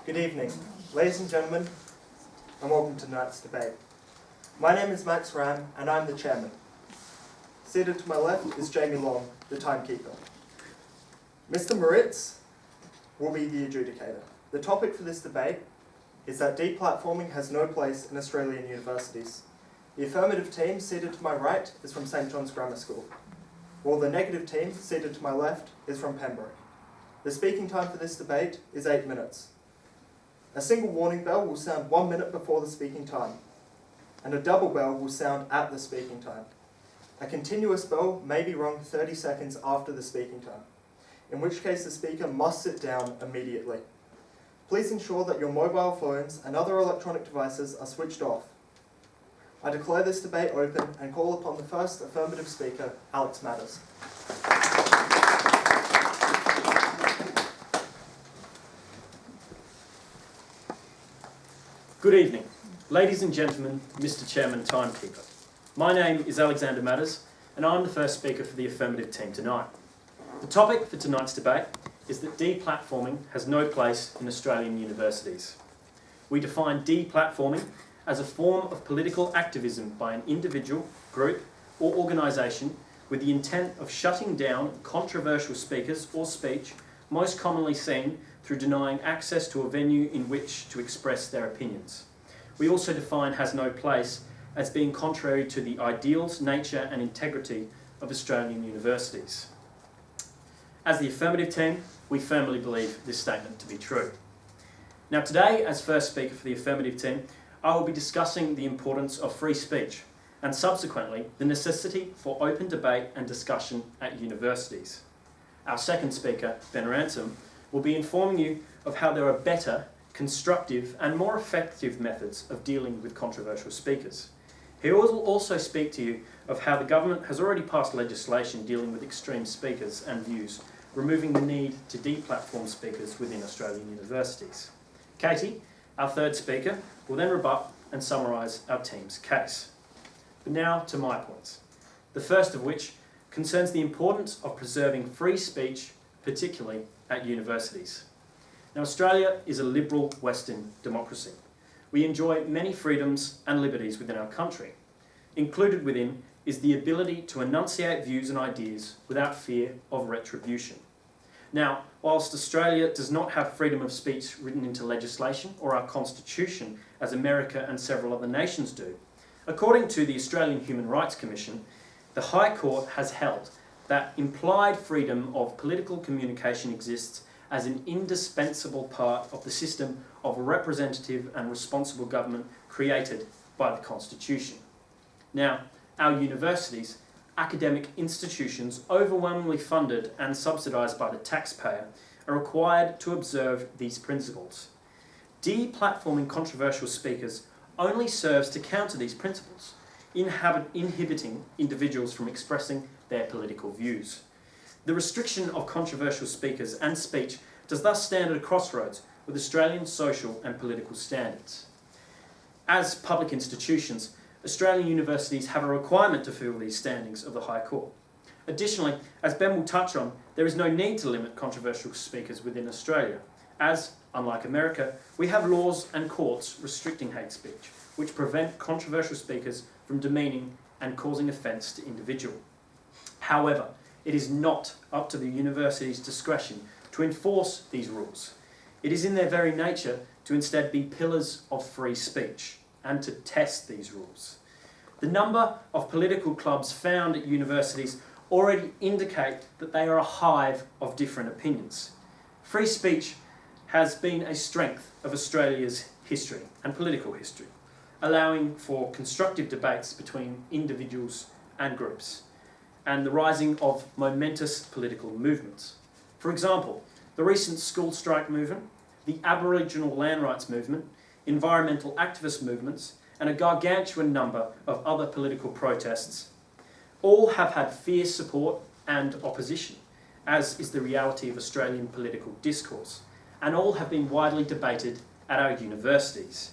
Good evening, ladies and gentlemen, and welcome to tonight's debate. My name is Max Ram, and I'm the chairman. Seated to my left is Jamie Long, the timekeeper. Mr. Moritz will be the adjudicator. The topic for this debate is that deplatforming has no place in Australian universities. The affirmative team, seated to my right, is from St John's Grammar School, while the negative team, seated to my left, is from Pembroke. The speaking time for this debate is 8 minutes. A single warning bell will sound 1 minute before the speaking time, and a double bell will sound at the speaking time. A continuous bell may be rung 30 seconds after the speaking time, in which case the speaker must sit down immediately. Please ensure that your mobile phones and other electronic devices are switched off. I declare this debate open and call upon the first affirmative speaker, Alex Matters. Good evening, ladies and gentlemen, Mr. Chairman Timekeeper. My name is Alexander Matters, and I'm the first speaker for the affirmative team tonight. The topic for tonight's debate is that deplatforming has no place in Australian universities. We define deplatforming as a form of political activism by an individual, group, or organisation with the intent of shutting down controversial speakers or speech, most commonly seen through denying access to a venue in which to express their opinions. We also define has no place as being contrary to the ideals, nature and integrity of Australian universities. As the affirmative team, we firmly believe this statement to be true. Now today, as first speaker for the affirmative team, I will be discussing the importance of free speech and subsequently the necessity for open debate and discussion at universities. Our second speaker, Ben Ransom, will be informing you of how there are better, constructive and more effective methods of dealing with controversial speakers. He will also speak to you of how the government has already passed legislation dealing with extreme speakers and views, removing the need to deplatform speakers within Australian universities. Katie, our third speaker, will then rebut and summarise our team's case. But now to my points. The first of which concerns the importance of preserving free speech, particularly at universities. Now, Australia is a liberal Western democracy. We enjoy many freedoms and liberties within our country. Included within is the ability to enunciate views and ideas without fear of retribution. Now, whilst Australia does not have freedom of speech written into legislation or our constitution, as America and several other nations do, according to the Australian Human Rights Commission, the High Court has held that implied freedom of political communication exists as an indispensable part of the system of representative and responsible government created by the Constitution. Now, our universities, academic institutions overwhelmingly funded and subsidised by the taxpayer, are required to observe these principles. Deplatforming controversial speakers only serves to counter these principles, inhibiting individuals from expressing their political views. The restriction of controversial speakers and speech does thus stand at a crossroads with Australian social and political standards. As public institutions, Australian universities have a requirement to fulfil these standings of the High Court. Additionally, as Ben will touch on, there is no need to limit controversial speakers within Australia, as, unlike America, we have laws and courts restricting hate speech, which prevent controversial speakers from demeaning and causing offence to individuals. However, it is not up to the university's discretion to enforce these rules. It is in their very nature to instead be pillars of free speech and to test these rules. The number of political clubs found at universities already indicate that they are a hive of different opinions. Free speech has been a strength of Australia's history and political history, allowing for constructive debates between individuals and groups, and the rising of momentous political movements. For example, the recent school strike movement, the Aboriginal land rights movement, environmental activist movements, and a gargantuan number of other political protests all have had fierce support and opposition, as is the reality of Australian political discourse, and all have been widely debated at our universities.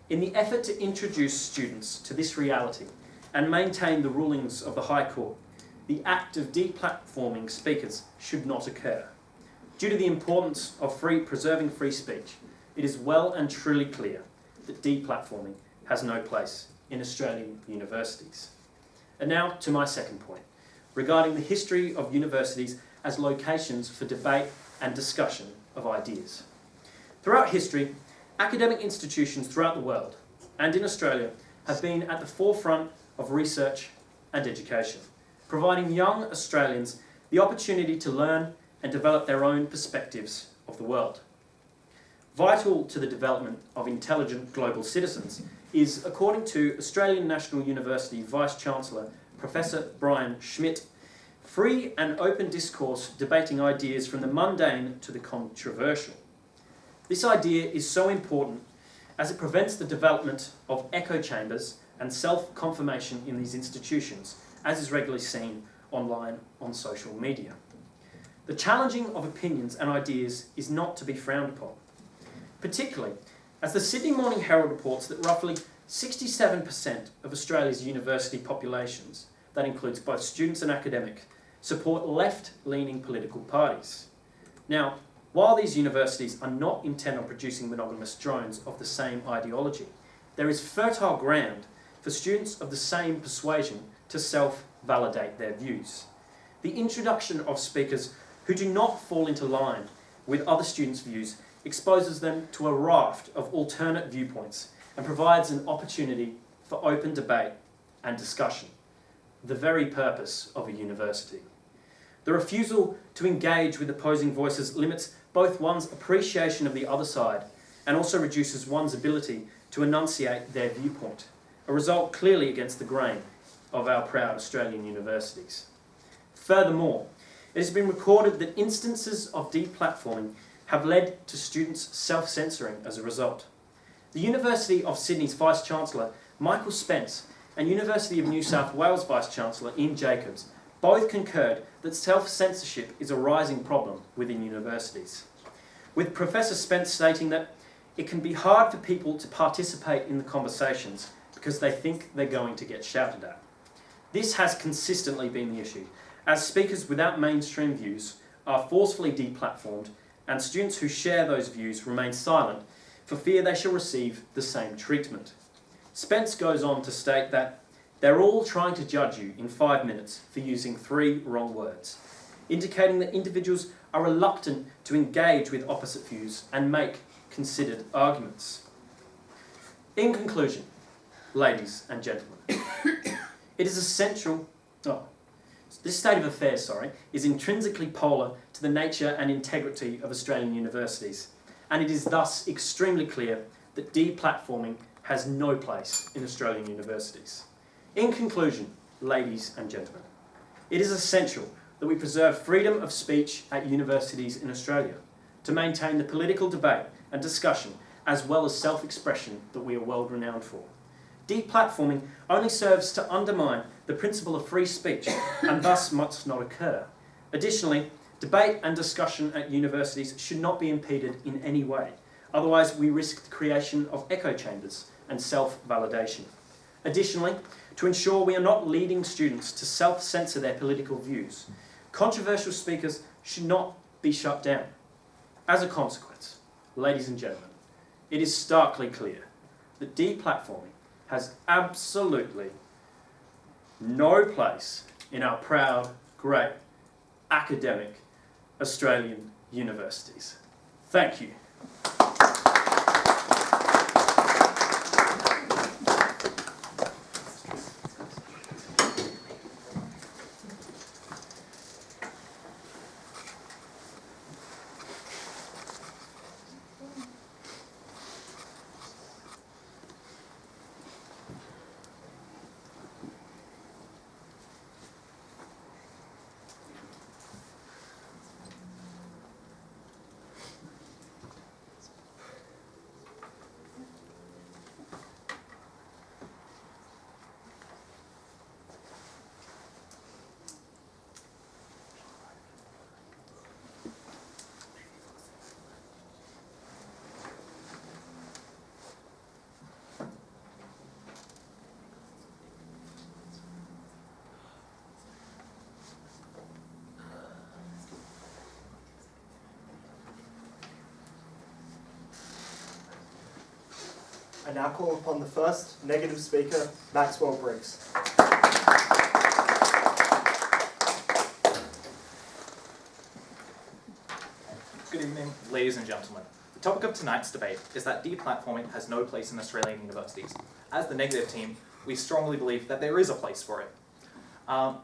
In the effort to introduce students to this reality and maintain the rulings of the High Court, the act of deplatforming speakers should not occur. Due to the importance of preserving free speech, it is well and truly clear that deplatforming has no place in Australian universities. And now to my second point, regarding the history of universities as locations for debate and discussion of ideas. Throughout history, academic institutions throughout the world and in Australia have been at the forefront of research and education, providing young Australians the opportunity to learn and develop their own perspectives of the world. Vital to the development of intelligent global citizens is, according to Australian National University Vice-Chancellor Professor Brian Schmidt, free and open discourse debating ideas from the mundane to the controversial. This idea is so important as it prevents the development of echo chambers and self-confirmation in these institutions, as is regularly seen online on social media. The challenging of opinions and ideas is not to be frowned upon, particularly as the Sydney Morning Herald reports that roughly 67% of Australia's university populations, that includes both students and academics, support left-leaning political parties. Now, while these universities are not intent on producing monogamous drones of the same ideology, there is fertile ground for students of the same persuasion to self-validate their views. The introduction of speakers who do not fall into line with other students' views exposes them to a raft of alternate viewpoints and provides an opportunity for open debate and discussion, the very purpose of a university. The refusal to engage with opposing voices limits both one's appreciation of the other side and also reduces one's ability to enunciate their viewpoint, a result clearly against the grain of our proud Australian universities. Furthermore, it has been recorded that instances of deplatforming have led to students self-censoring as a result. The University of Sydney's Vice-Chancellor, Michael Spence, and University of New South Wales Vice-Chancellor, Ian Jacobs, both concurred that self-censorship is a rising problem within universities, with Professor Spence stating that it can be hard for people to participate in the conversations because they think they're going to get shouted at. This has consistently been the issue, as speakers without mainstream views are forcefully deplatformed and students who share those views remain silent for fear they shall receive the same treatment. Spence goes on to state that they're all trying to judge you in 5 minutes for using 3 wrong words, indicating that individuals are reluctant to engage with opposite views and make considered arguments. In conclusion, ladies and gentlemen, it is essential... This state of affairs, is intrinsically polar to the nature and integrity of Australian universities, and it is thus extremely clear that deplatforming has no place in Australian universities. In conclusion, ladies and gentlemen, it is essential that we preserve freedom of speech at universities in Australia to maintain the political debate and discussion as well as self-expression that we are world renowned for. Deplatforming only serves to undermine the principle of free speech and thus must not occur. Additionally, debate and discussion at universities should not be impeded in any way, otherwise we risk the creation of echo chambers and self-validation. Additionally, to ensure we are not leading students to self-censor their political views, controversial speakers should not be shut down. As a consequence, ladies and gentlemen, it is starkly clear that deplatforming has absolutely no place in our proud, great, academic Australian universities. Thank you. I now call upon the first negative speaker, Maxwell Briggs. Good evening, ladies and gentlemen. The topic of tonight's debate is that deplatforming has no place in Australian universities. As the negative team, we strongly believe that there is a place for it. The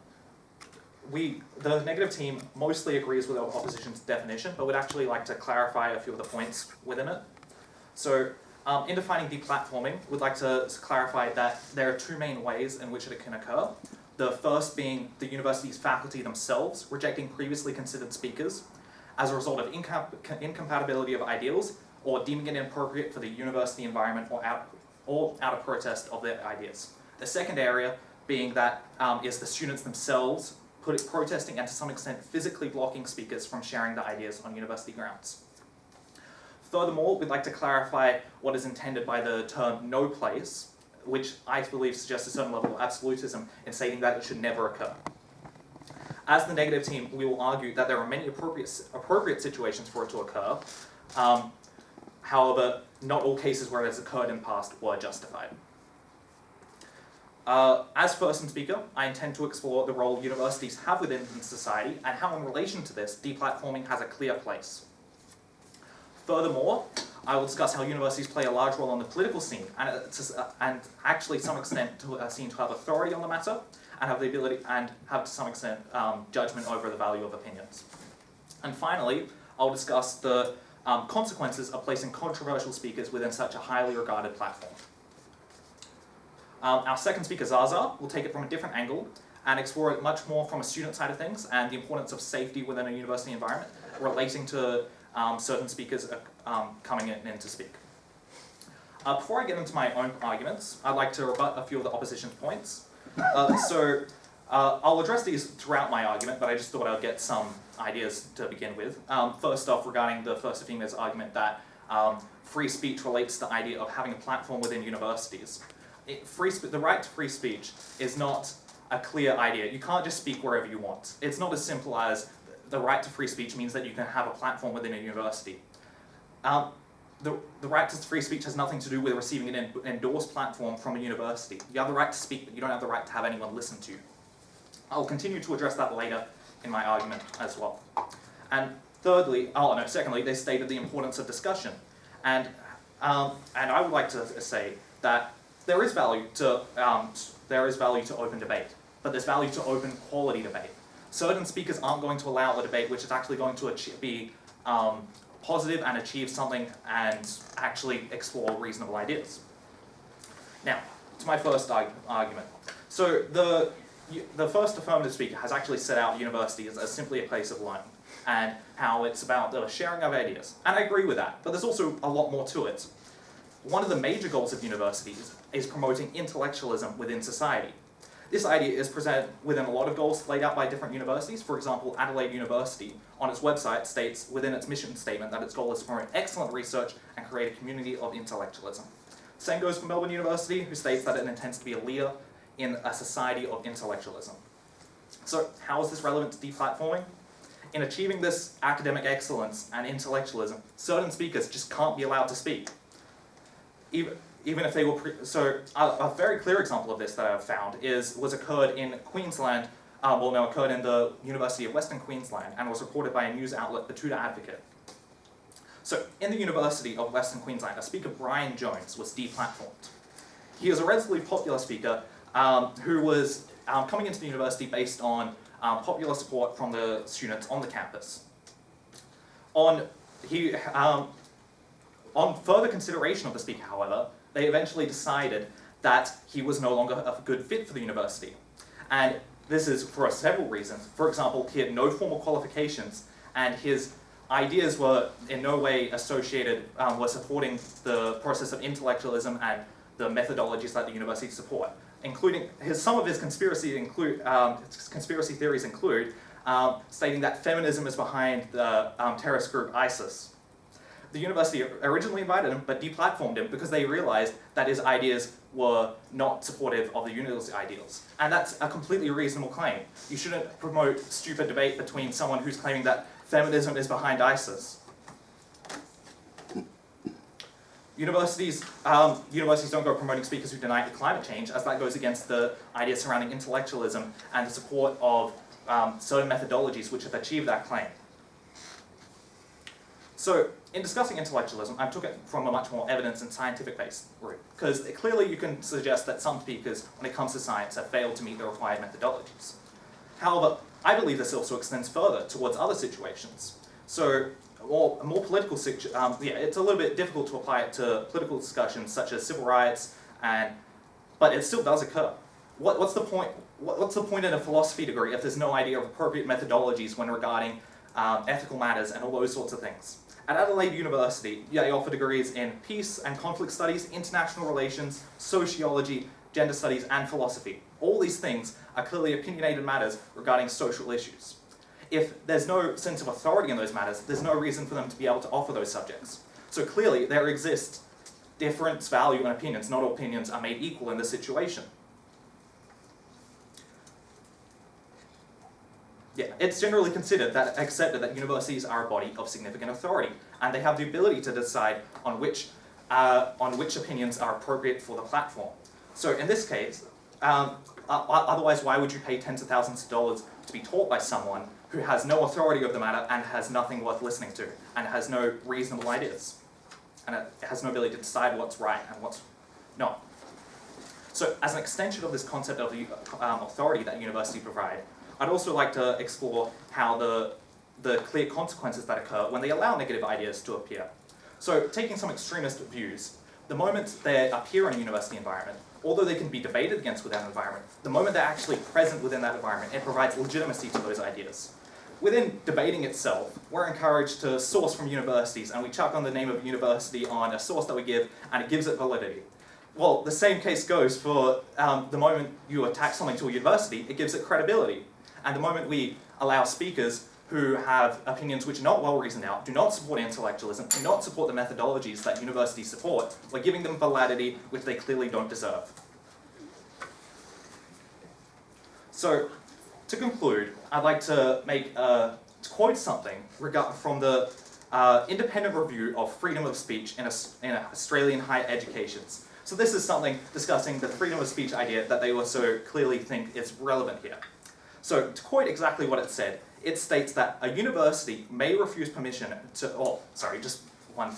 negative team mostly agrees with our opposition's definition, but would actually like to clarify a few of the points within it. So, in defining deplatforming, we'd like to clarify that there are two main ways in which it can occur. The first being the university's faculty themselves rejecting previously considered speakers as a result of incompatibility of ideals, or deeming it inappropriate for the university environment or out of protest of their ideas. The second area being that is the students themselves protesting and to some extent physically blocking speakers from sharing their ideas on university grounds. Furthermore, we'd like to clarify what is intended by the term no place, which I believe suggests a certain level of absolutism in stating that it should never occur. As the negative team, we will argue that there are many appropriate situations for it to occur. However, not all cases where it has occurred in the past were justified. As first speaker, I intend to explore the role universities have within society and how in relation to this, deplatforming has a clear place. Furthermore, I will discuss how universities play a large role on the political scene and actually to some extent seen to have authority on the matter and have the ability and have to some extent judgment over the value of opinions. And finally, I'll discuss the consequences of placing controversial speakers within such a highly regarded platform. Our second speaker, Zaza, will take it from a different angle and explore it much more from a student side of things and the importance of safety within a university environment relating to certain speakers coming in to speak. Before I get into my own arguments, I'd like to rebut a few of the opposition's points. I'll address these throughout my argument, but I just thought I'd get some ideas to begin with. First off, regarding the first of Female's argument that free speech relates to the idea of having a platform within universities. The right to free speech is not a clear idea. You can't just speak wherever you want. It's not as simple as the right to free speech means that you can have a platform within a university. The right to free speech has nothing to do with receiving an endorsed platform from a university. You have the right to speak, but you don't have the right to have anyone listen to you. I'll continue to address that later in my argument as well. And secondly, they stated the importance of discussion. And I would like to say that there is value to open debate, but there's value to open quality debate. Certain speakers aren't going to allow a debate which is actually going to be positive and achieve something and actually explore reasonable ideas. Now, to my first argument. So the first affirmative speaker has actually set out universities as simply a place of learning and how it's about the sharing of ideas. And I agree with that, but there's also a lot more to it. One of the major goals of universities is promoting intellectualism within society. This idea is presented within a lot of goals laid out by different universities. For example, Adelaide University, on its website, states within its mission statement that its goal is to promote excellent research and create a community of intellectualism. Same goes for Melbourne University, who states that it intends to be a leader in a society of intellectualism. So, how is this relevant to deplatforming? In achieving this academic excellence and intellectualism, certain speakers just can't be allowed to speak. Even if they were a very clear example of this that I've found occurred in Queensland, occurred in the University of Western Queensland and was reported by a news outlet, the Tudor Advocate. So, in the University of Western Queensland, a speaker, Brian Jones, was deplatformed. He was a relatively popular speaker who was coming into the university based on popular support from the students on the campus. On further consideration of the speaker, however, they eventually decided that he was no longer a good fit for the university. And this is for several reasons. For example, he had no formal qualifications, and his ideas were in no way associated, were supporting the process of intellectualism and the methodologies that the university support, including some of his conspiracy theories include stating that feminism is behind the terrorist group ISIS. The university originally invited him, but deplatformed him because they realized that his ideas were not supportive of the university ideals. And that's a completely reasonable claim. You shouldn't promote stupid debate between someone who's claiming that feminism is behind ISIS. Universities don't go promoting speakers who deny climate change, as that goes against the ideas surrounding intellectualism and the support of certain methodologies which have achieved that claim. So, in discussing intellectualism, I took it from a much more evidence and scientific-based route, because clearly you can suggest that some speakers, when it comes to science, have failed to meet the required methodologies. However, I believe this also extends further towards other situations. So, a more political it's a little bit difficult to apply it to political discussions such as civil rights, but it still does occur. What's the point? What's the point in a philosophy degree if there's no idea of appropriate methodologies when regarding ethical matters and all those sorts of things? At Adelaide University, they offer degrees in peace and conflict studies, international relations, sociology, gender studies, and philosophy. All these things are clearly opinionated matters regarding social issues. If there's no sense of authority in those matters, there's no reason for them to be able to offer those subjects. So clearly, there exists difference, value, and opinions. Not all opinions are made equal in this situation. Yeah, it's generally accepted that universities are a body of significant authority, and they have the ability to decide on which opinions are appropriate for the platform. So in this case, otherwise why would you pay tens of thousands of dollars to be taught by someone who has no authority over the matter and has nothing worth listening to, and has no reasonable ideas, and it has no ability to decide what's right and what's not? So as an extension of this concept of the authority that universities provide, I'd also like to explore how the clear consequences that occur when they allow negative ideas to appear. So, taking some extremist views, the moment they appear in a university environment, although they can be debated against within that environment, the moment they're actually present within that environment, it provides legitimacy to those ideas. Within debating itself, we're encouraged to source from universities, and we chuck on the name of a university on a source that we give, and it gives it validity. Well, the same case goes for the moment you attach something to a university, it gives it credibility. And the moment we allow speakers who have opinions which are not well reasoned out, do not support intellectualism, do not support the methodologies that universities support, we're giving them validity which they clearly don't deserve. So, to conclude, I'd like to quote something from the independent review of freedom of speech in Australian higher educations. So this is something discussing the freedom of speech idea that they also clearly think is relevant here. So, to quote exactly what it said, it states that a university may refuse permission to, just one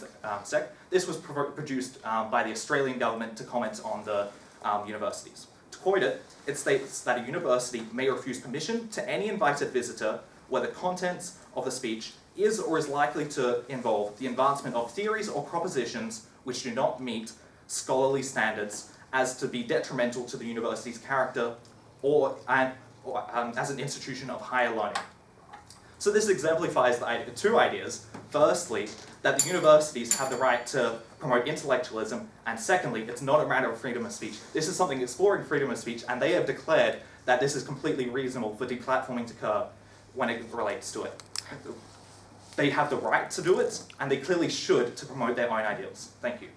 sec. This was produced by the Australian government to comment on the universities. To quote it, it states that a university may refuse permission to any invited visitor where the contents of the speech is or is likely to involve the advancement of theories or propositions which do not meet scholarly standards as to be detrimental to the university's character or as an institution of higher learning. So this exemplifies the two ideas. Firstly, that the universities have the right to promote intellectualism, and secondly, it's not a matter of freedom of speech. This is something exploring freedom of speech, and they have declared that this is completely reasonable for deplatforming to occur when it relates to it. They have the right to do it, and they clearly should to promote their own ideals. Thank you.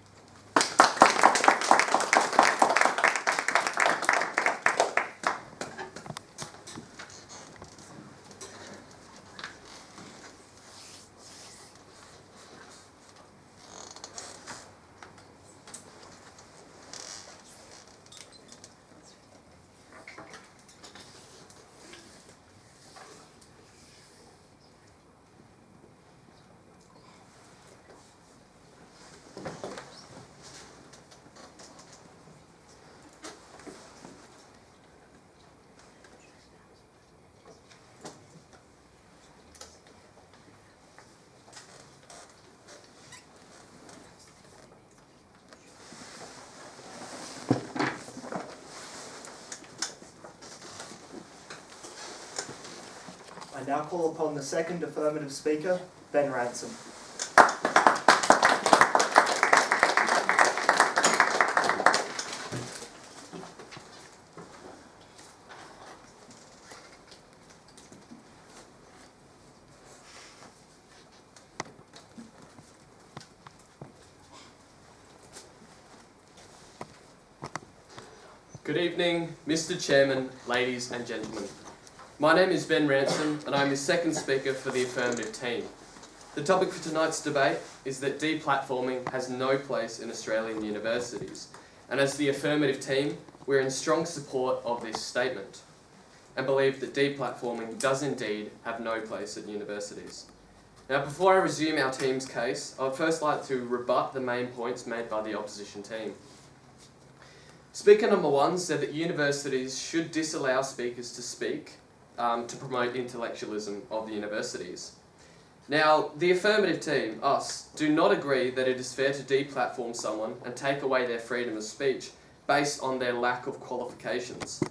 I now call upon the second affirmative speaker, Ben Ransom. Good evening, Mr. Chairman, ladies and gentlemen. My name is Ben Ransom, and I'm the second speaker for the Affirmative team. The topic for tonight's debate is that deplatforming has no place in Australian universities, and as the Affirmative team, we're in strong support of this statement and believe that deplatforming does indeed have no place at universities. Now, before I resume our team's case, I would first like to rebut the main points made by the opposition team. Speaker number one said that universities should disallow speakers to speak to promote intellectualism of the universities. Now, the Affirmative team, us, do not agree that it is fair to deplatform someone and take away their freedom of speech based on their lack of qualifications.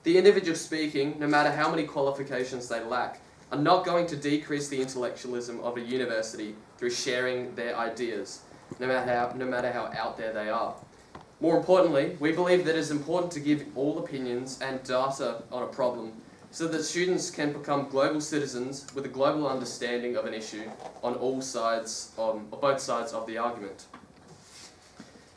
The individual speaking, no matter how many qualifications they lack, are not going to decrease the intellectualism of a university through sharing their ideas, no matter how out there they are. More importantly, we believe that it is important to give all opinions and data on a problem so that students can become global citizens with a global understanding of an issue on both sides of the argument.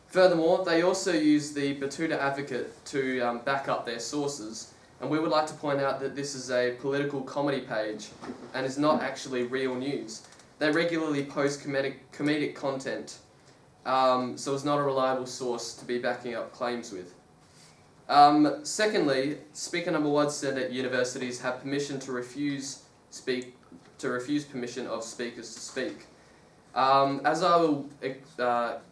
Furthermore, they also use the Batuta Advocate to back up their sources, and we would like to point out that this is a political comedy page and is not actually real news. They regularly post comedic content, so it's not a reliable source to be backing up claims with. Secondly, speaker number one said that universities have permission to refuse permission of speakers to speak. As I will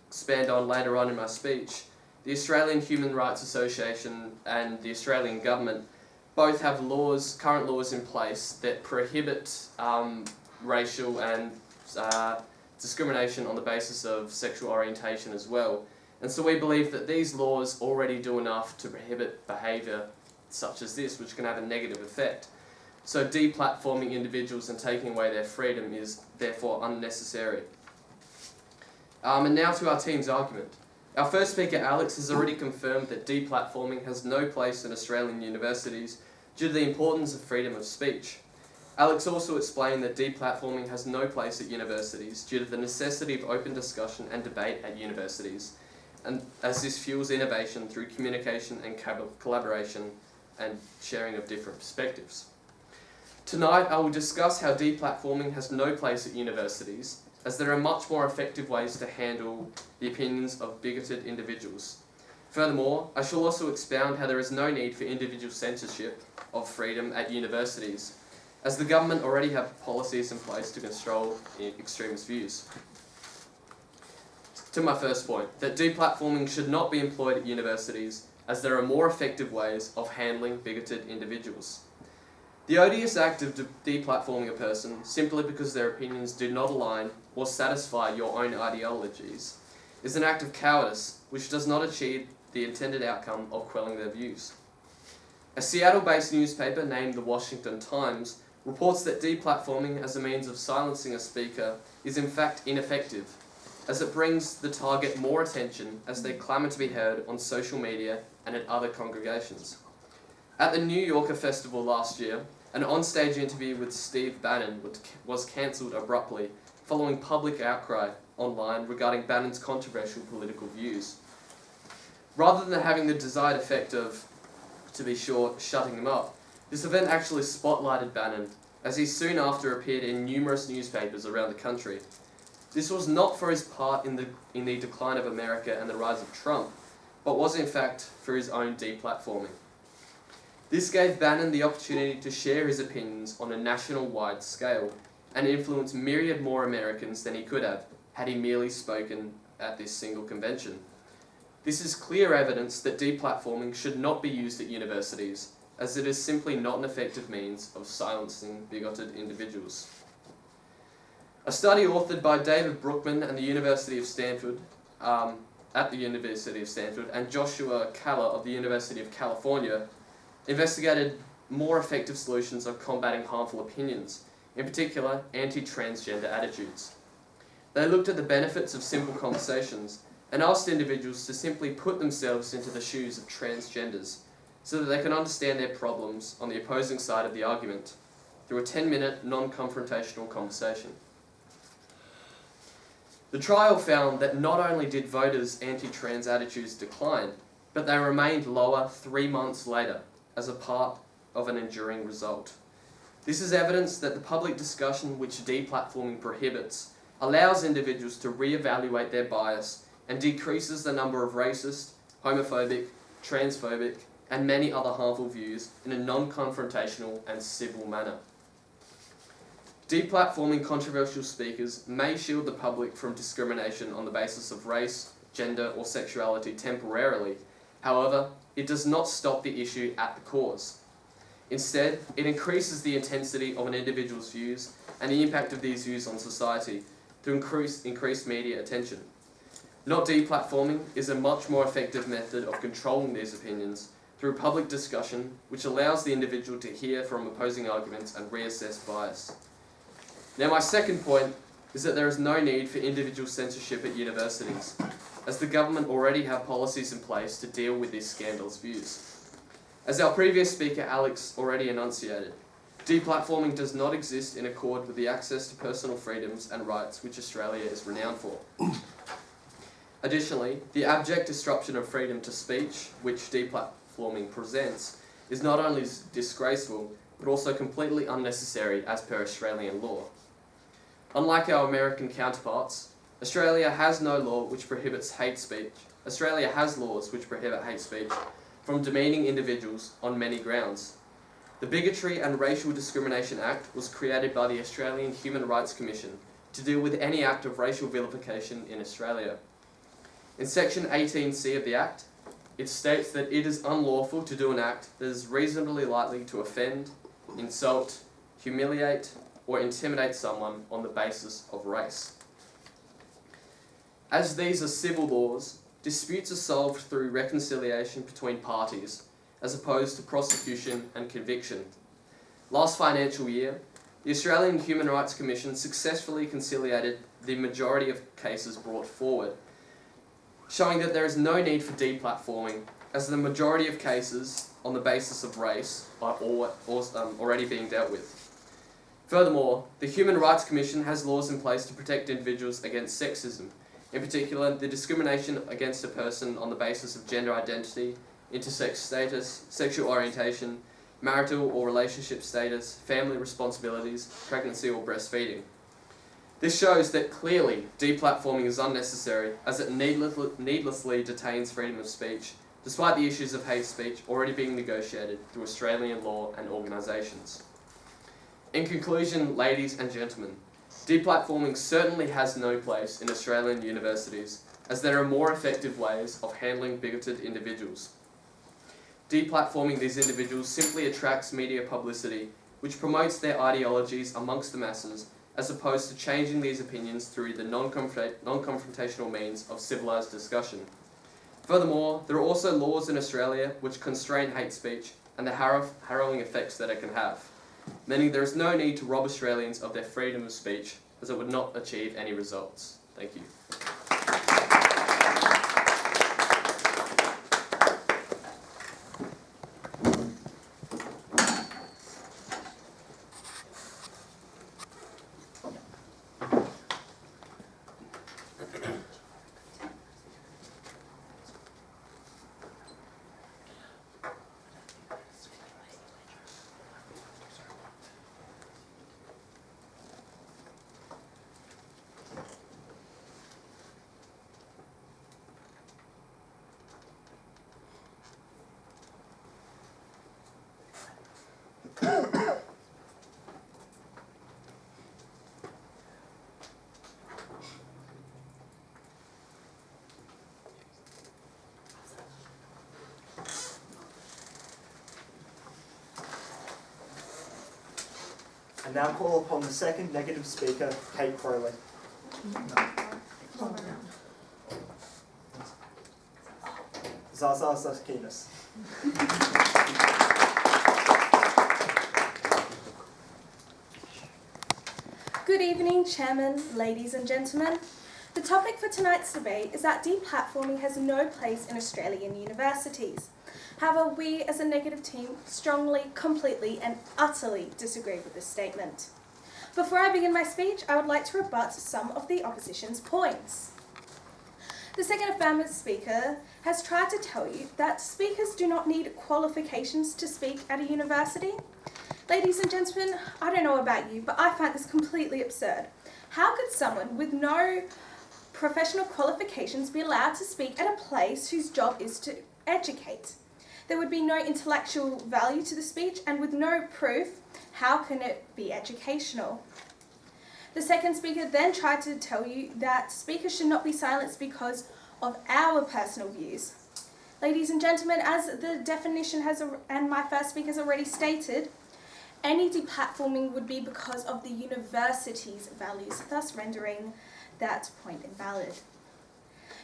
expand on later on in my speech, the Australian Human Rights Association and the Australian government both have current laws in place that prohibit racial and discrimination on the basis of sexual orientation as well. And so we believe that these laws already do enough to prohibit behaviour such as this, which can have a negative effect. So deplatforming individuals and taking away their freedom is therefore unnecessary. And now to our team's argument. Our first speaker, Alex, has already confirmed that deplatforming has no place in Australian universities due to the importance of freedom of speech. Alex also explained that deplatforming has no place at universities due to the necessity of open discussion and debate at universities, and as this fuels innovation through communication and collaboration and sharing of different perspectives. Tonight, I will discuss how deplatforming has no place at universities, as there are much more effective ways to handle the opinions of bigoted individuals. Furthermore, I shall also expound how there is no need for individual censorship of freedom at universities, as the government already have policies in place to control extremist views. To my first point, that deplatforming should not be employed at universities, as there are more effective ways of handling bigoted individuals. The odious act of deplatforming a person simply because their opinions do not align or satisfy your own ideologies is an act of cowardice which does not achieve the intended outcome of quelling their views. A Seattle-based newspaper named the Washington Times reports that deplatforming as a means of silencing a speaker is in fact ineffective, as it brings the target more attention as they clamour to be heard on social media and at other congregations. At the New Yorker Festival last year, an on-stage interview with Steve Bannon was cancelled abruptly following public outcry online regarding Bannon's controversial political views. Rather than having the desired effect of, to be short, shutting him up, this event actually spotlighted Bannon, as he soon after appeared in numerous newspapers around the country. This was not for his part in the decline of America and the rise of Trump, but was in fact for his own deplatforming. This gave Bannon the opportunity to share his opinions on a national-wide scale and influence myriad more Americans than he could have had he merely spoken at this single convention. This is clear evidence that deplatforming should not be used at universities, as it is simply not an effective means of silencing bigoted individuals. A study authored by David Brookman and the University of Stanford, and Joshua Kaller of the University of California investigated more effective solutions of combating harmful opinions, in particular anti-transgender attitudes. They looked at the benefits of simple conversations and asked individuals to simply put themselves into the shoes of transgenders so that they can understand their problems on the opposing side of the argument through a 10-minute non-confrontational conversation. The trial found that not only did voters' anti-trans attitudes decline, but they remained lower 3 months later as a part of an enduring result. This is evidence that the public discussion which deplatforming prohibits allows individuals to re-evaluate their bias and decreases the number of racist, homophobic, transphobic, and many other harmful views in a non-confrontational and civil manner. Deplatforming controversial speakers may shield the public from discrimination on the basis of race, gender, or sexuality temporarily. However, it does not stop the issue at the cause. Instead, it increases the intensity of an individual's views and the impact of these views on society through increased media attention. Not deplatforming is a much more effective method of controlling these opinions through public discussion, which allows the individual to hear from opposing arguments and reassess bias. Now, my second point is that there is no need for individual censorship at universities, as the government already have policies in place to deal with these scandalous views. As our previous speaker Alex already enunciated, deplatforming does not exist in accord with the access to personal freedoms and rights which Australia is renowned for. Additionally, the abject disruption of freedom to speech which deplatforming presents is not only disgraceful, but also completely unnecessary as per Australian law. Unlike our American counterparts, Australia has no law which prohibits hate speech. Australia has laws which prohibit hate speech from demeaning individuals on many grounds. The Bigotry and Racial Discrimination Act was created by the Australian Human Rights Commission to deal with any act of racial vilification in Australia. In Section 18C of the Act, it states that it is unlawful to do an act that is reasonably likely to offend, insult, humiliate, or intimidate someone on the basis of race. As these are civil laws, disputes are solved through reconciliation between parties, as opposed to prosecution and conviction. Last financial year, the Australian Human Rights Commission successfully conciliated the majority of cases brought forward, showing that there is no need for deplatforming, as the majority of cases on the basis of race are already being dealt with. Furthermore, the Human Rights Commission has laws in place to protect individuals against sexism, in particular the discrimination against a person on the basis of gender identity, intersex status, sexual orientation, marital or relationship status, family responsibilities, pregnancy or breastfeeding. This shows that clearly deplatforming is unnecessary, as it needlessly detains freedom of speech, despite the issues of hate speech already being negotiated through Australian law and organisations. In conclusion, ladies and gentlemen, deplatforming certainly has no place in Australian universities, as there are more effective ways of handling bigoted individuals. Deplatforming these individuals simply attracts media publicity, which promotes their ideologies amongst the masses, as opposed to changing these opinions through the non-confrontational means of civilised discussion. Furthermore, there are also laws in Australia which constrain hate speech and the harrowing effects that it can have, meaning there is no need to rob Australians of their freedom of speech, as it would not achieve any results. Thank you. I now call upon the second negative speaker, Kate Crowley. Zaza Zakinis. Good evening, Chairman, ladies and gentlemen. The topic for tonight's debate is that deplatforming has no place in Australian universities. However, we as a negative team strongly, completely and utterly disagree with this statement. Before I begin my speech, I would like to rebut some of the opposition's points. The second affirmative speaker has tried to tell you that speakers do not need qualifications to speak at a university. Ladies and gentlemen, I don't know about you, but I find this completely absurd. How could someone with no professional qualifications be allowed to speak at a place whose job is to educate? There would be no intellectual value to the speech, and with no proof, how can it be educational? The second speaker then tried to tell you that speakers should not be silenced because of our personal views. Ladies and gentlemen, as the definition and my first speaker has already stated, any deplatforming would be because of the university's values, thus rendering that point invalid.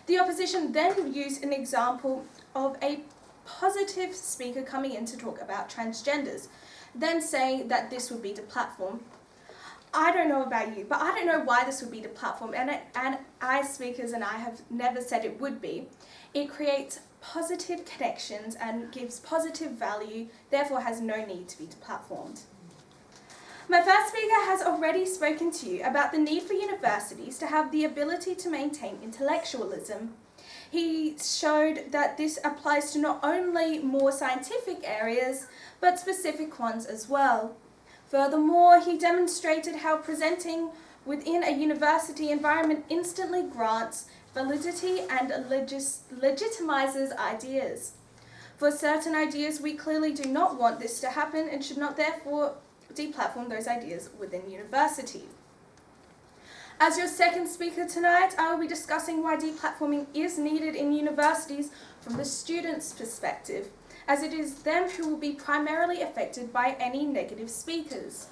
The opposition then used an example of a positive speaker coming in to talk about transgenders, then saying that this would be deplatformed. I don't know about you, but I don't know why this would be deplatformed, and I speakers and I have never said it would be. It creates positive connections and gives positive value, therefore has no need to be deplatformed. My first speaker has already spoken to you about the need for universities to have the ability to maintain intellectualism. He showed that this applies to not only more scientific areas, but specific ones as well. Furthermore, he demonstrated how presenting within a university environment instantly grants validity and legitimizes ideas. For certain ideas, we clearly do not want this to happen and should not therefore deplatform those ideas within university. As your second speaker tonight, I will be discussing why deplatforming is needed in universities from the students' perspective, as it is them who will be primarily affected by any negative speakers.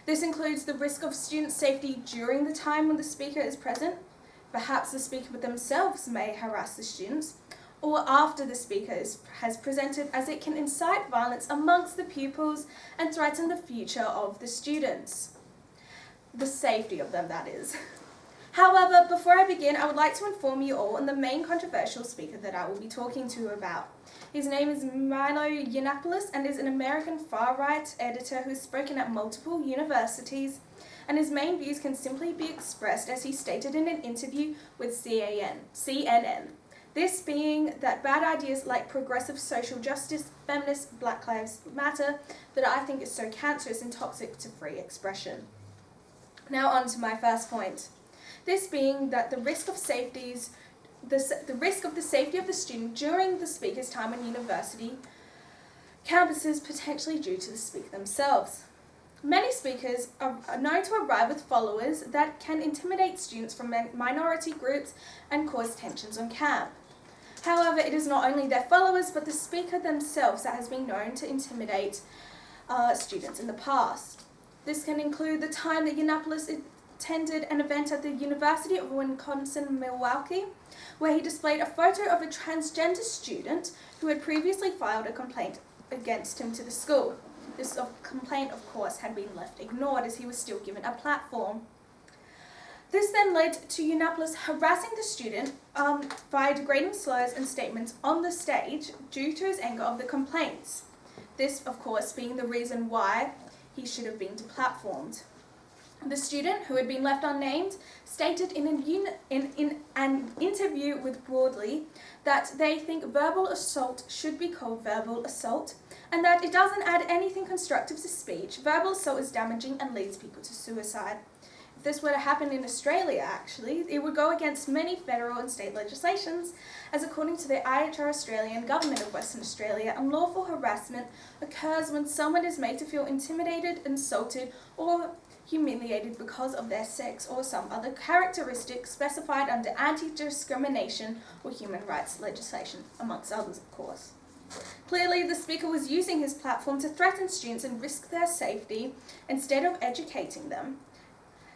This includes the risk of student safety during the time when the speaker is present. Perhaps the speaker themselves may harass the students, or after the speaker has presented, as it can incite violence amongst the pupils and threaten the future of the students. The safety of them, that is. However, before I begin, I would like to inform you all on the main controversial speaker that I will be talking to you about. His name is Milo Yiannopoulos and is an American far-right editor who has spoken at multiple universities, and his main views can simply be expressed as he stated in an interview with CNN. This being that bad ideas like progressive social justice, feminist, Black Lives Matter, that I think is so cancerous and toxic to free expression. Now on to my first point. This being that the risk of the safety of the student during the speaker's time on university campuses, potentially due to the speaker themselves. Many speakers are known to arrive with followers that can intimidate students from minority groups and cause tensions on camp. However, it is not only their followers, but the speaker themselves that has been known to intimidate students in the past. This can include the time that Yiannopoulos attended an event at the University of Wisconsin-Milwaukee, where he displayed a photo of a transgender student who had previously filed a complaint against him to the school. This complaint, of course, had been left ignored as he was still given a platform. This then led to Yiannopoulos harassing the student by degrading slurs and statements on the stage due to his anger of the complaints. This, of course, being the reason why he should have been deplatformed. The student, who had been left unnamed, stated in an interview with Broadly that they think verbal assault should be called verbal assault, and that it doesn't add anything constructive to speech. Verbal assault is damaging and leads people to suicide. If this were to happen in Australia, actually, it would go against many federal and state legislations, as according to the IHR Australian Government of Western Australia, unlawful harassment occurs when someone is made to feel intimidated, insulted, or humiliated because of their sex or some other characteristic specified under anti-discrimination or human rights legislation, amongst others, of course. Clearly, the speaker was using his platform to threaten students and risk their safety instead of educating them.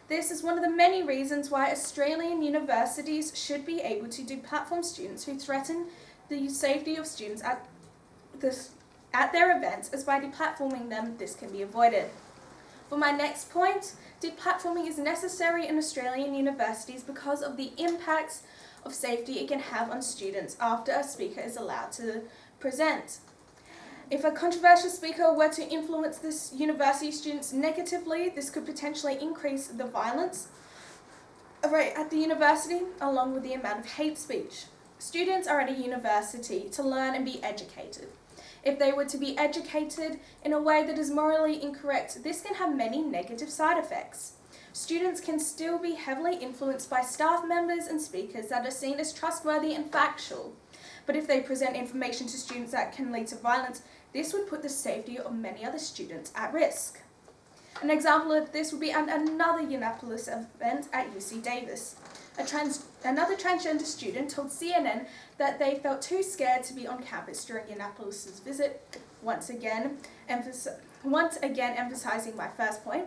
This is one of the many reasons why Australian universities should be able to deplatform students who threaten the safety of students at their events, as by deplatforming them, this can be avoided. For my next point, deplatforming is necessary in Australian universities because of the impacts of safety it can have on students after a speaker is allowed to present. If a controversial speaker were to influence this university students negatively, this could potentially increase the violence rate at the university, along with the amount of hate speech. Students are at a university to learn and be educated. If they were to be educated in a way that is morally incorrect, this can have many negative side effects. Students can still be heavily influenced by staff members and speakers that are seen as trustworthy and factual. But if they present information to students that can lead to violence, this would put the safety of many other students at risk. An example of this would be another Yiannapolis event at UC Davis. Another transgender student told CNN that they felt too scared to be on campus during Yiannapolis' visit, once again emphasizing my first point.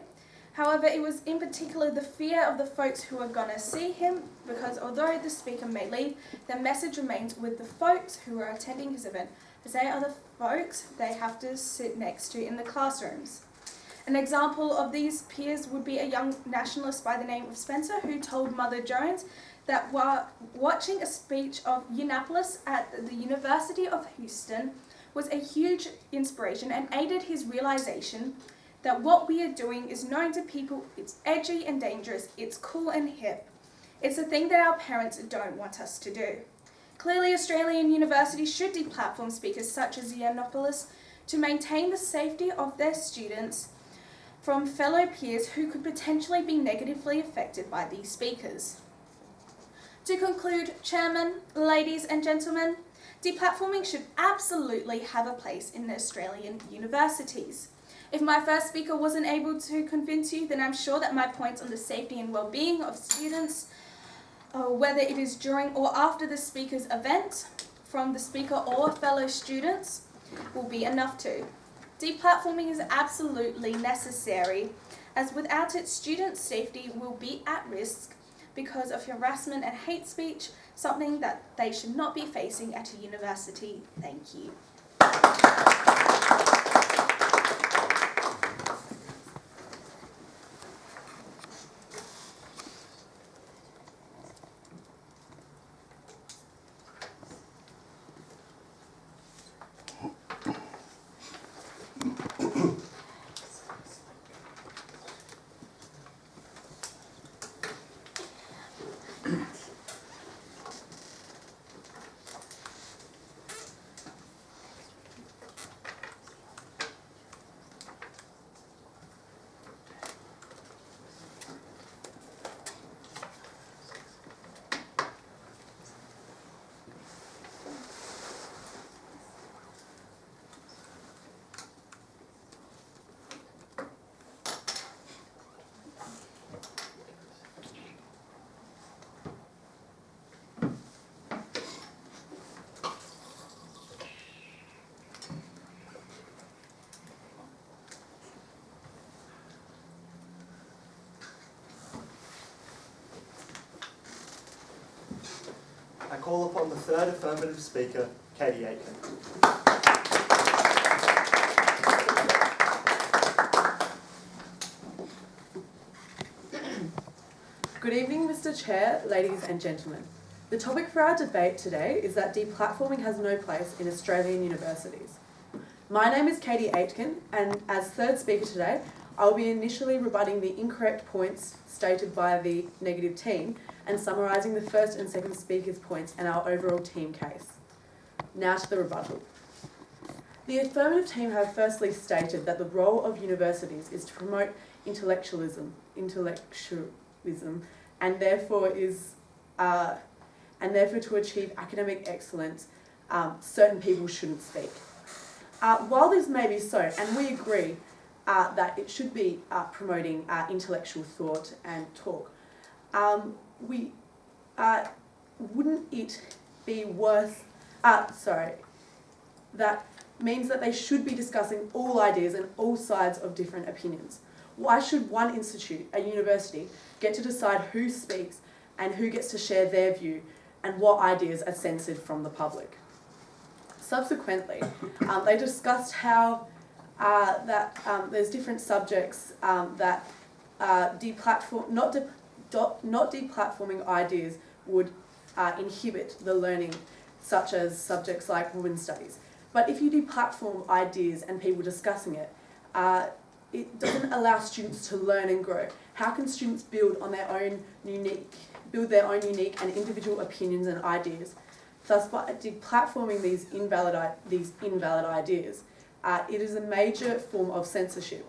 However, it was in particular the fear of the folks who are going to see him, because although the speaker may leave, the message remains with the folks who are attending his event, as they are the folks they have to sit next to in the classrooms. An example of these peers would be a young nationalist by the name of Spencer, who told Mother Jones that while watching a speech of Yiannapolis at the University of Houston was a huge inspiration and aided his realization that what we are doing is known to people, it's edgy and dangerous, it's cool and hip. It's a thing that our parents don't want us to do. Clearly, Australian universities should deplatform speakers such as Yiannapolis to maintain the safety of their students from fellow peers who could potentially be negatively affected by these speakers. To conclude, Chairman, ladies and gentlemen, deplatforming should absolutely have a place in Australian universities. If my first speaker wasn't able to convince you, then I'm sure that my points on the safety and well-being of students, whether it is during or after the speaker's event, from the speaker or fellow students, will be enough too. Deplatforming is absolutely necessary, as without it, students' safety will be at risk because of harassment and hate speech, something that they should not be facing at a university. Thank you. I call upon the third affirmative speaker, Katie Aitken. Good evening, Mr. Chair, ladies and gentlemen. The topic for our debate today is that deplatforming has no place in Australian universities. My name is Katie Aitken, and as third speaker today, I will be initially rebutting the incorrect points stated by the negative team and summarising the first and second speakers' points and our overall team case. Now to the rebuttal. The affirmative team have firstly stated that the role of universities is to promote intellectualism, and therefore to achieve academic excellence, certain people shouldn't speak. While this may be so, and we agree that it should be promoting intellectual thought and talk, wouldn't it be worth, that means that they should be discussing all ideas and all sides of different opinions. Why should one institute, a university, get to decide who speaks and who gets to share their view and what ideas are censored from the public? Subsequently, they discussed how there's different subjects that not deplatforming ideas would inhibit the learning, such as subjects like women's studies. But if you deplatform ideas and people discussing it, it doesn't allow students to learn and grow. How can students build their own unique and individual opinions and ideas Thus, by deplatforming these invalid ideas, it is a major form of censorship,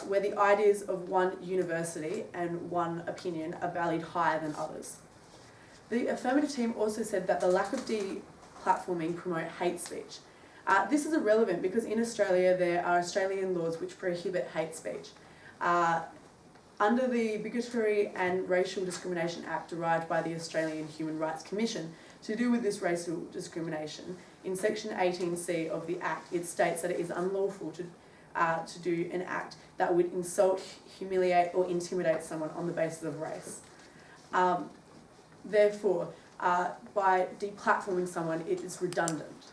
where the ideas of one university and one opinion are valued higher than others. The Affirmative team also said that the lack of deplatforming promote hate speech. This is irrelevant because in Australia there are Australian laws which prohibit hate speech. Under the Bigotry and Racial Discrimination Act derived by the Australian Human Rights Commission to do with this racial discrimination, in section 18C of the Act it states that it is unlawful to do an act that would insult, humiliate or intimidate someone on the basis of race. Therefore, by deplatforming someone, it is redundant.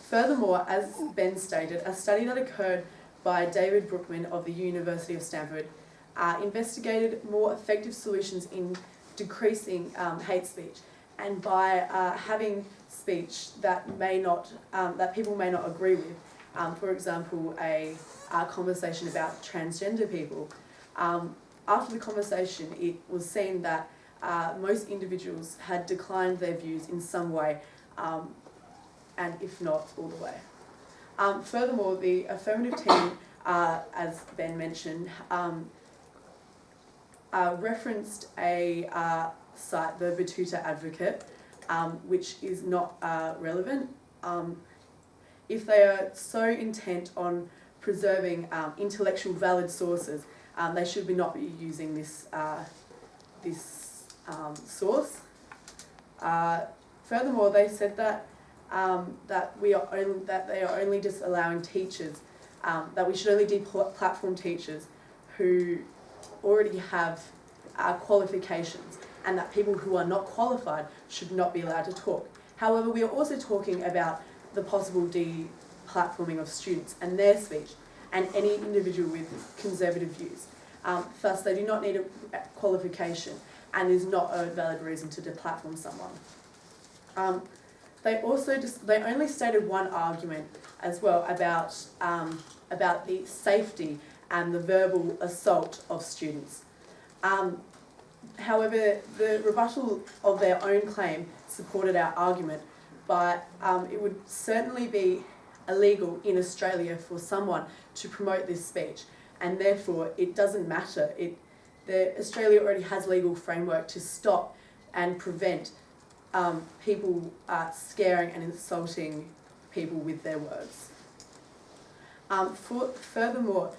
Furthermore, as Ben stated, a study that occurred by David Brookman of the University of Stanford investigated more effective solutions in decreasing hate speech, and by having speech that that people may not agree with. For example, a conversation about transgender people. After the conversation, it was seen that most individuals had declined their views in some way, and if not all the way. Furthermore, the Affirmative team, as Ben mentioned, referenced a site, the Batuta Advocate, which is not relevant. If they are so intent on preserving intellectual valid sources, they should not be using this source. Furthermore, they said that that they are only just allowing teachers, that we should only deplatform teachers who already have qualifications, and that people who are not qualified should not be allowed to talk. However, we are also talking about the possible deplatforming of students and their speech, and any individual with conservative views. Thus, they do not need a qualification, and is not a valid reason to deplatform someone. They only stated one argument as well about the safety and the verbal assault of students. However, the rebuttal of their own claim supported our argument, but it would certainly be illegal in Australia for someone to promote this speech, and therefore it doesn't matter. Australia already has legal framework to stop and prevent people scaring and insulting people with their words. Furthermore,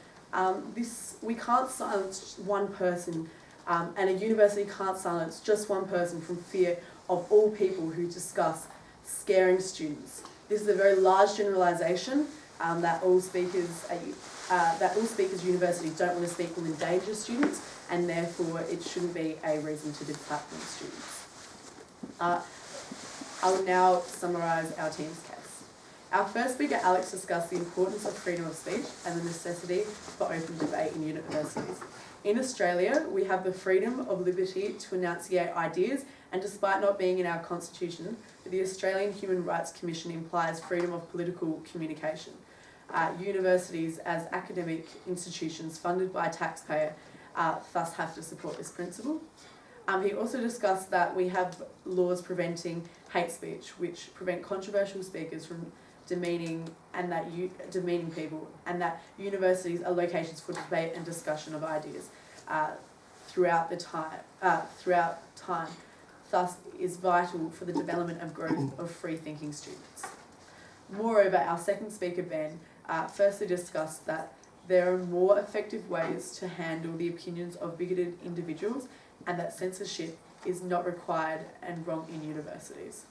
we can't silence one person, and a university can't silence just one person from fear of all people who discuss scaring students. This is a very large generalisation that all speakers universities don't want to speak will endanger students, and therefore it shouldn't be a reason to deplatform students. I will now summarise our team's case. Our first speaker, Alex, discussed the importance of freedom of speech and the necessity for open debate in universities. In Australia, we have the freedom of liberty to enunciate ideas, and despite not being in our constitution, the Australian Human Rights Commission implies freedom of political communication. Universities, as academic institutions funded by a taxpayer, thus have to support this principle. He also discussed that we have laws preventing hate speech, which prevent controversial speakers from demeaning people, and that universities are locations for debate and discussion of ideas throughout time. Thus, is vital for the development and growth of free-thinking students. Moreover, our second speaker, Ben, firstly discussed that there are more effective ways to handle the opinions of bigoted individuals, and that censorship is not required and wrong in universities.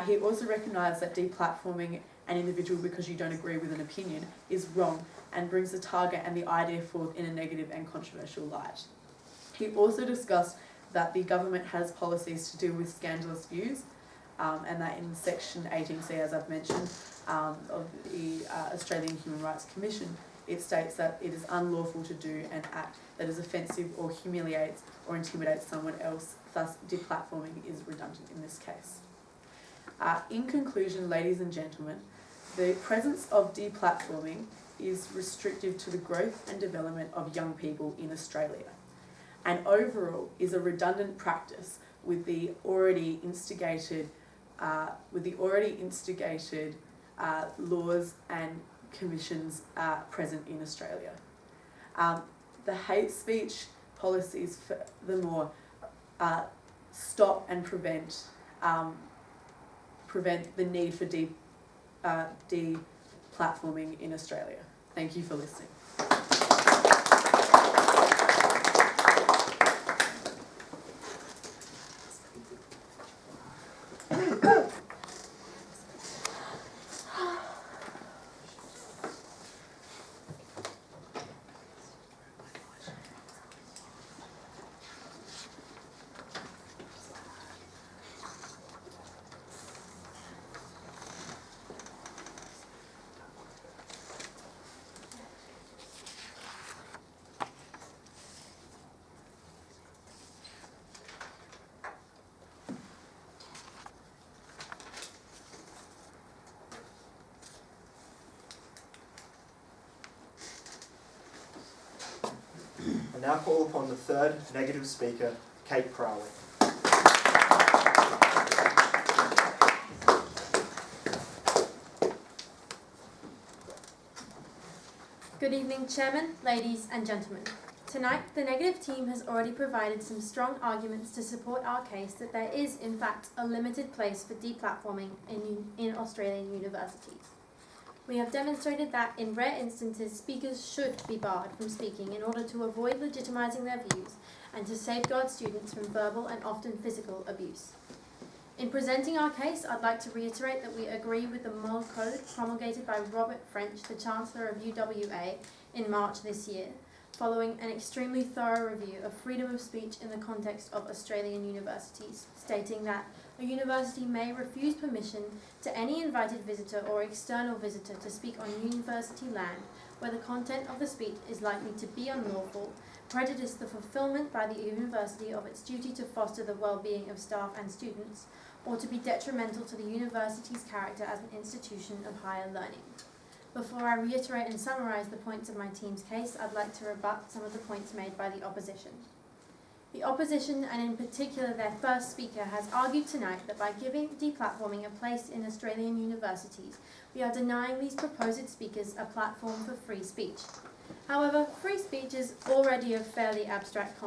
He also recognised that deplatforming an individual because you don't agree with an opinion is wrong, and brings the target and the idea forth in a negative and controversial light. He also discussed that the government has policies to deal with scandalous views, and that in section 18C, as I've mentioned, of the Australian Human Rights Commission, it states that it is unlawful to do an act that is offensive or humiliates or intimidates someone else, thus deplatforming is redundant in this case. In conclusion, ladies and gentlemen, the presence of deplatforming is restrictive to the growth and development of young people in Australia, and overall is a redundant practice with the already instigated laws and commissions present in Australia. The hate speech policies, furthermore, stop and prevent the need for deplatforming in Australia. Thank you for listening. I now call upon the third negative speaker, Kate Crowley. Good evening, Chairman, ladies and gentlemen. Tonight, the negative team has already provided some strong arguments to support our case that there is, in fact, a limited place for deplatforming in Australian universities. We have demonstrated that, in rare instances, speakers should be barred from speaking in order to avoid legitimising their views and to safeguard students from verbal and often physical abuse. In presenting our case, I'd like to reiterate that we agree with the moral code promulgated by Robert French, the Chancellor of UWA, in March this year, following an extremely thorough review of freedom of speech in the context of Australian universities, stating that a university may refuse permission to any invited visitor or external visitor to speak on university land where the content of the speech is likely to be unlawful, prejudice the fulfilment by the university of its duty to foster the well-being of staff and students, or to be detrimental to the university's character as an institution of higher learning. Before I reiterate and summarise the points of my team's case, I'd like to rebut some of the points made by the opposition. The opposition, and in particular their first speaker, has argued tonight that by giving deplatforming a place in Australian universities, we are denying these proposed speakers a platform for free speech. However, free speech is already a fairly abstract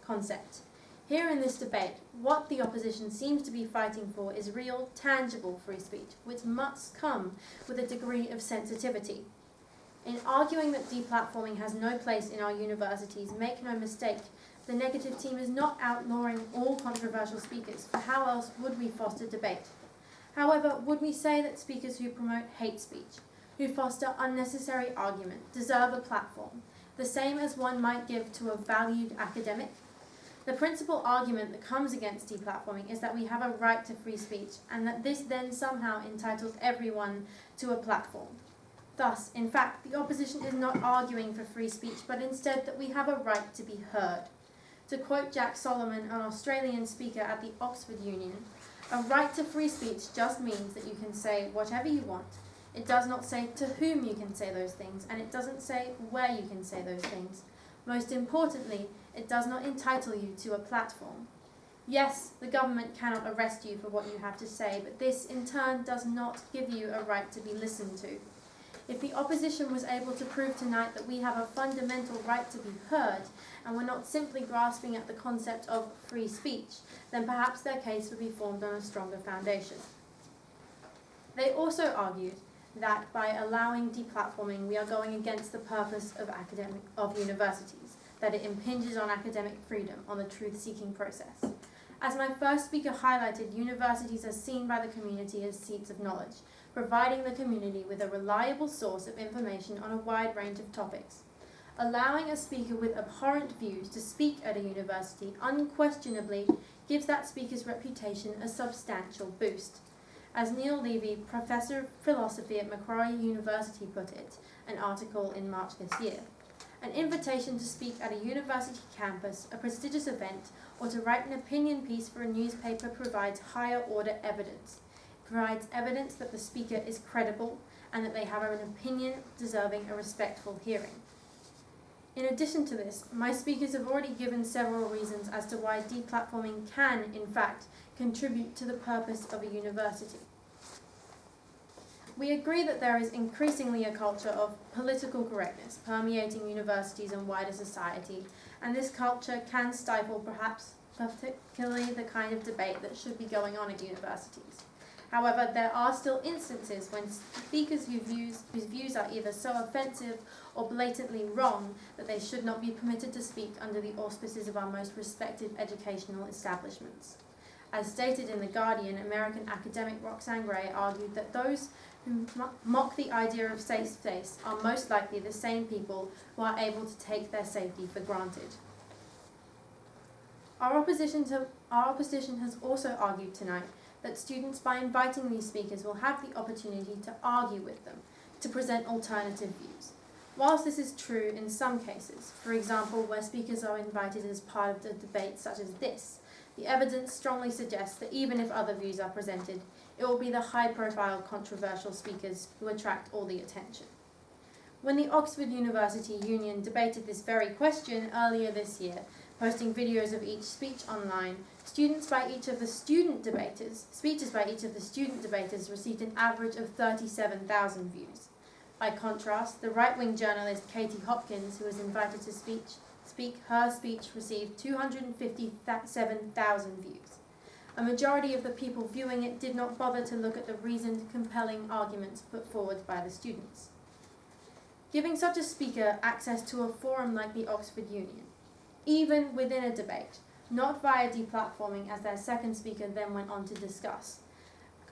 concept. Here in this debate, what the opposition seems to be fighting for is real, tangible free speech, which must come with a degree of sensitivity. In arguing that deplatforming has no place in our universities, make no mistake, the negative team is not outlawing all controversial speakers, for how else would we foster debate? However, would we say that speakers who promote hate speech, who foster unnecessary argument, deserve a platform, the same as one might give to a valued academic? The principal argument that comes against deplatforming is that we have a right to free speech, and that this then somehow entitles everyone to a platform. Thus, in fact, the opposition is not arguing for free speech, but instead that we have a right to be heard. To quote Jack Solomon, an Australian speaker at the Oxford Union, a right to free speech just means that you can say whatever you want. It does not say to whom you can say those things, and it doesn't say where you can say those things. Most importantly, it does not entitle you to a platform. Yes, the government cannot arrest you for what you have to say, but this in turn does not give you a right to be listened to. If the opposition was able to prove tonight that we have a fundamental right to be heard, and we're not simply grasping at the concept of free speech, then perhaps their case would be formed on a stronger foundation. They also argued that by allowing deplatforming, we are going against the purpose of universities, that it impinges on academic freedom, on the truth-seeking process. As my first speaker highlighted, universities are seen by the community as seats of knowledge, providing the community with a reliable source of information on a wide range of topics. Allowing a speaker with abhorrent views to speak at a university unquestionably gives that speaker's reputation a substantial boost. As Neil Levy, Professor of Philosophy at Macquarie University put it, an article in March this year, an invitation to speak at a university campus, a prestigious event, or to write an opinion piece for a newspaper provides higher order evidence. It provides evidence that the speaker is credible and that they have an opinion deserving a respectful hearing. In addition to this, my speakers have already given several reasons as to why deplatforming can, in fact, contribute to the purpose of a university. We agree that there is increasingly a culture of political correctness permeating universities and wider society, and this culture can stifle perhaps particularly the kind of debate that should be going on at universities. However, there are still instances when speakers whose views are either so offensive or blatantly wrong that they should not be permitted to speak under the auspices of our most respected educational establishments. As stated in The Guardian, American academic Roxanne Gray argued that those who mock the idea of safe space are most likely the same people who are able to take their safety for granted. Our opposition has also argued tonight that students, by inviting these speakers, will have the opportunity to argue with them, to present alternative views. Whilst this is true in some cases, for example, where speakers are invited as part of a debate such as this, the evidence strongly suggests that even if other views are presented, it will be the high-profile, controversial speakers who attract all the attention. When the Oxford University Union debated this very question earlier this year, posting videos of each speech online, speeches by each of the student debaters received an average of 37,000 views. By contrast, the right-wing journalist Katie Hopkins, who was invited to speak, her speech received 257,000 views. A majority of the people viewing it did not bother to look at the reasoned, compelling arguments put forward by the students. Giving such a speaker access to a forum like the Oxford Union, even within a debate, not via deplatforming as their second speaker then went on to discuss,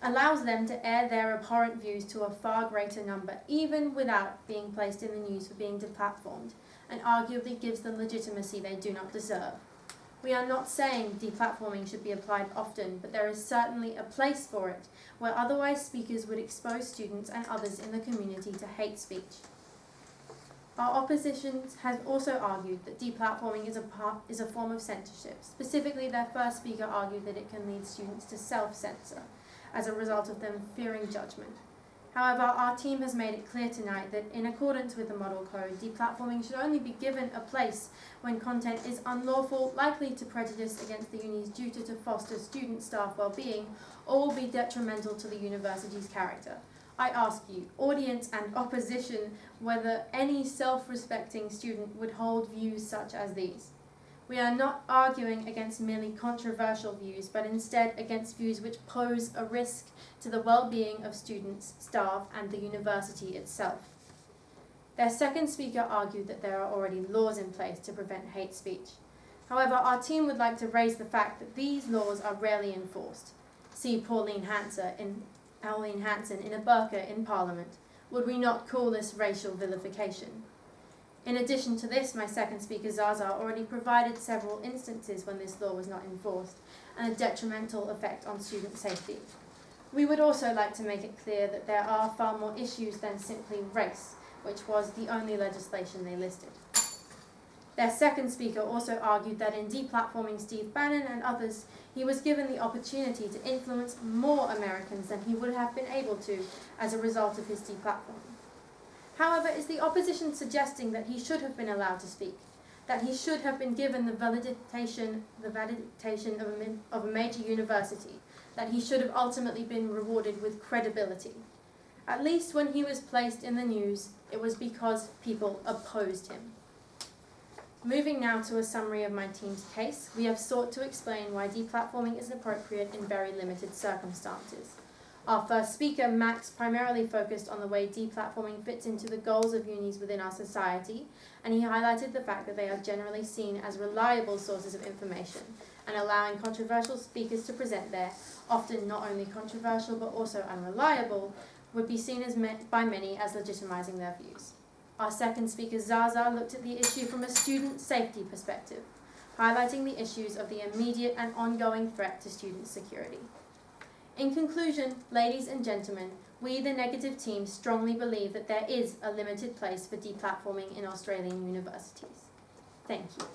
allows them to air their abhorrent views to a far greater number, even without being placed in the news for being deplatformed, and arguably gives them legitimacy they do not deserve. We are not saying deplatforming should be applied often, but there is certainly a place for it, where otherwise speakers would expose students and others in the community to hate speech. Our opposition has also argued that deplatforming is a form of censorship. Specifically, their first speaker argued that it can lead students to self-censor as a result of them fearing judgment. However, our team has made it clear tonight that in accordance with the Model Code, deplatforming should only be given a place when content is unlawful, likely to prejudice against the uni's duty to foster student staff well-being, or will be detrimental to the university's character. I ask you, audience and opposition, whether any self-respecting student would hold views such as these. We are not arguing against merely controversial views, but instead against views which pose a risk to the well-being of students, staff, and the university itself. Their second speaker argued that there are already laws in place to prevent hate speech. However, our team would like to raise the fact that these laws are rarely enforced. See Pauline Hanson in a burqa in Parliament. Would we not call this racial vilification? In addition to this, my second speaker, Zaza, already provided several instances when this law was not enforced and a detrimental effect on student safety. We would also like to make it clear that there are far more issues than simply race, which was the only legislation they listed. Their second speaker also argued that in deplatforming Steve Bannon and others, he was given the opportunity to influence more Americans than he would have been able to as a result of his deplatforming. However, is the opposition suggesting that he should have been allowed to speak, that he should have been given the validation of a major university, that he should have ultimately been rewarded with credibility? At least when he was placed in the news, it was because people opposed him. Moving now to a summary of my team's case, we have sought to explain why deplatforming is appropriate in very limited circumstances. Our first speaker, Max, primarily focused on the way deplatforming fits into the goals of unis within our society, and he highlighted the fact that they are generally seen as reliable sources of information, and allowing controversial speakers to present there, often not only controversial but also unreliable, would be seen by many as legitimizing their views. Our second speaker, Zaza, looked at the issue from a student safety perspective, highlighting the issues of the immediate and ongoing threat to student security. In conclusion, ladies and gentlemen, we, the Negative team, strongly believe that there is a limited place for deplatforming in Australian universities. Thank you.